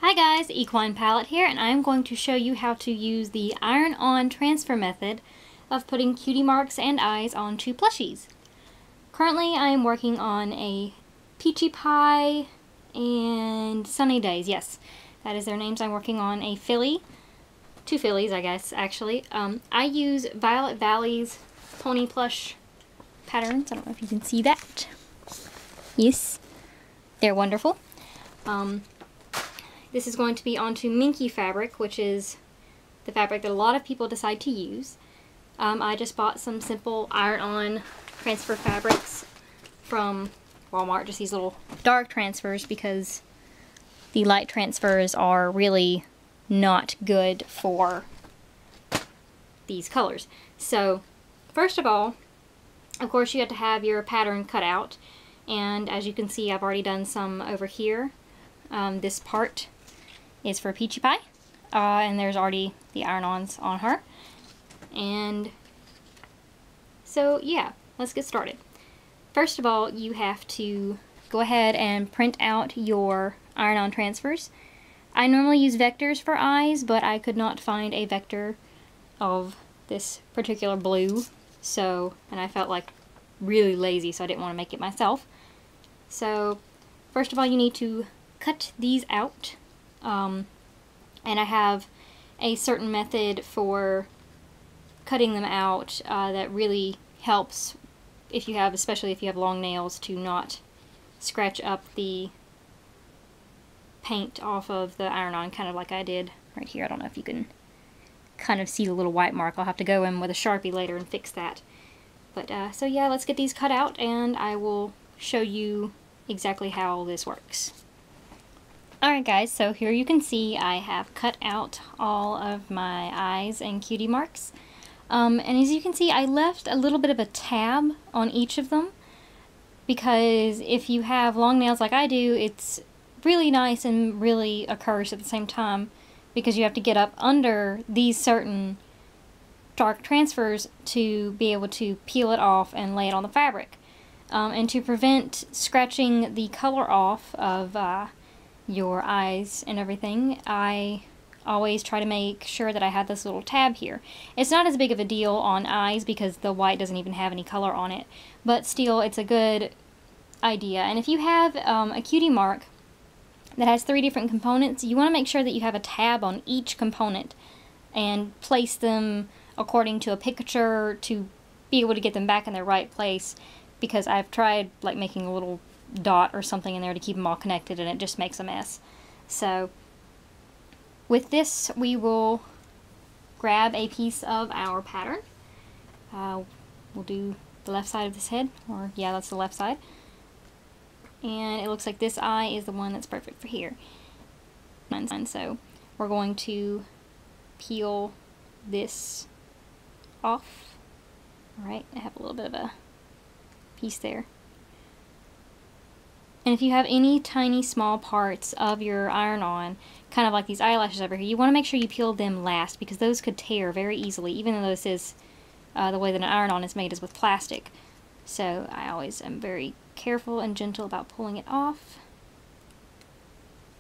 Hi guys, Equine Palette here, and I'm going to show you how to use the iron-on transfer method of putting cutie marks and eyes onto plushies. Currently I am working on a Peachy Pie and Sunny Days. Yes, that is their names. I'm working on a filly. Two fillies, I guess, actually. I use Violet Valley's pony plush patterns. I don't know if you can see that. Yes, they're wonderful. This is going to be onto minky fabric, which is the fabric that a lot of people decide to use. I just bought some simple iron-on transfer fabrics from Walmart, just these little dark transfers, because the light transfers are really not good for these colors. So, first of all, of course you have to have your pattern cut out, and as you can see I've already done some over here. This part is for Peachy Pie, and there's already the iron-ons on her. And so yeah, let's get started. First of all, you have to go ahead and print out your iron-on transfers. I normally use vectors for eyes, but I could not find a vector of this particular blue, so, and I felt like really lazy, so I didn't want to make it myself. So first of all, you need to cut these out. And I have a certain method for cutting them out that really helps if you have, especially if you have long nails, to not scratch up the paint off of the iron-on, kind of like I did right here. I don't know if you can kind of see the little white mark. I'll have to go in with a Sharpie later and fix that. But so yeah, let's get these cut out and I will show you exactly how this works. Alright guys, so here you can see I have cut out all of my eyes and cutie marks. And as you can see, I left a little bit of a tab on each of them, because if you have long nails like I do, it's really nice and really a curse at the same time, because you have to get up under these certain dark transfers to be able to peel it off and lay it on the fabric. And to prevent scratching the color off of your eyes and everything, I always try to make sure that I have this little tab here. It's not as big of a deal on eyes because the white doesn't even have any color on it, but still it's a good idea. And if you have a cutie mark that has 3 different components, you want to make sure that you have a tab on each component and place them according to a picture to be able to get them back in their right place, because I've tried like making a little dot or something in there to keep them all connected and it just makes a mess. So with this we will grab a piece of our pattern. We'll do the left side of this head, or yeah, that's the left side. And it looks like this eye is the one that's perfect for here. And so we're going to peel this off. Alright, I have a little bit of a piece there. And if you have any tiny small parts of your iron-on, kind of like these eyelashes over here, you want to make sure you peel them last, because those could tear very easily, even though this is the way that an iron-on is made is with plastic. So I always am very careful and gentle about pulling it off.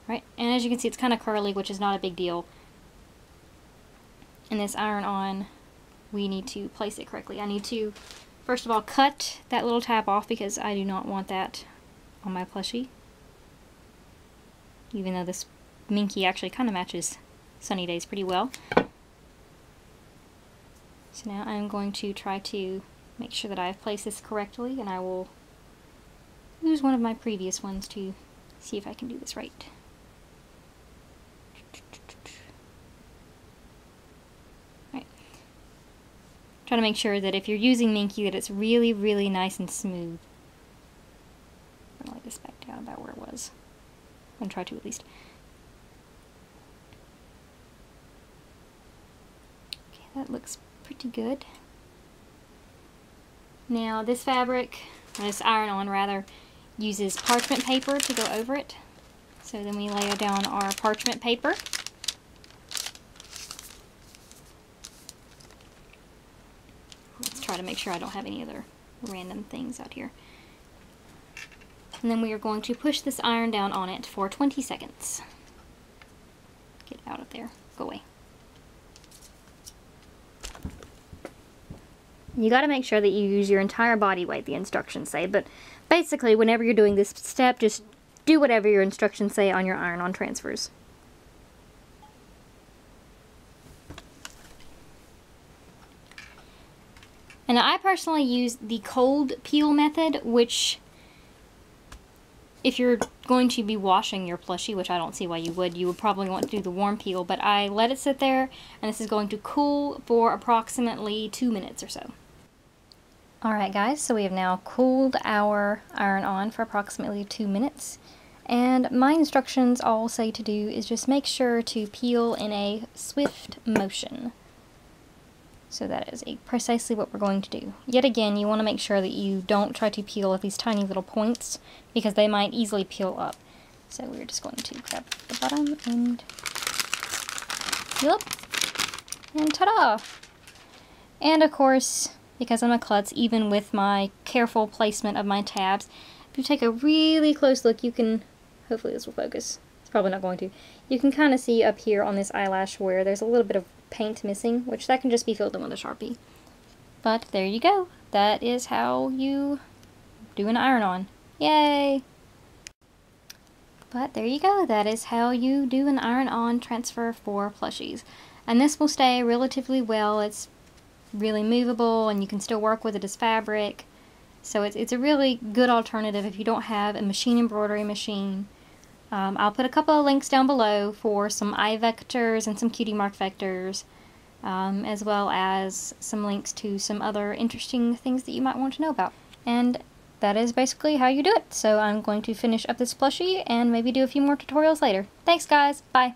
Right, and as you can see, it's kind of curly, which is not a big deal. And this iron-on, we need to place it correctly. I need to, first of all, cut that little tab off, because I do not want that on my plushie, even though this minky actually kind of matches Sunny Days pretty well. So now I'm going to try to make sure that I've placed this correctly, and I will use one of my previous ones to see if I can do this right. Right. Try to make sure that if you're using minky that it's really, really nice and smooth. I'm going to lay this back down about where it was. I'm going to try to at least. Okay, that looks pretty good. Now this fabric, or this iron-on rather, uses parchment paper to go over it. So then we lay down our parchment paper. Let's try to make sure I don't have any other random things out here. And then we are going to push this iron down on it for 20 seconds. Get out of there. Go away. You got to make sure that you use your entire body weight, the instructions say, but basically whenever you're doing this step, just do whatever your instructions say on your iron-on transfers. And I personally use the cold peel method, which, if you're going to be washing your plushie, which I don't see why you would probably want to do the warm peel, but I let it sit there, and this is going to cool for approximately 2 minutes or so. Alright guys, so we have now cooled our iron-on for approximately 2 minutes, and my instructions all say to do is just make sure to peel in a swift motion. So that is precisely what we're going to do. Yet again, you want to make sure that you don't try to peel at these tiny little points, because they might easily peel up. So we're just going to grab the bottom and peel up, and ta-da! And of course, because I'm a klutz, even with my careful placement of my tabs, if you take a really close look, you can, hopefully this will focus, it's probably not going to, you can kind of see up here on this eyelash where there's a little bit of paint missing, which that can just be filled in with a Sharpie. But there you go. That is how you do an iron-on. Yay! But there you go. That is how you do an iron-on transfer for plushies. And this will stay relatively well. It's really movable and you can still work with it as fabric. So it's a really good alternative if you don't have a machine embroidery machine. I'll put a couple of links down below for some eye vectors and some cutie mark vectors, as well as some links to some other interesting things that you might want to know about. And that is basically how you do it. So I'm going to finish up this plushie and maybe do a few more tutorials later. Thanks guys, bye!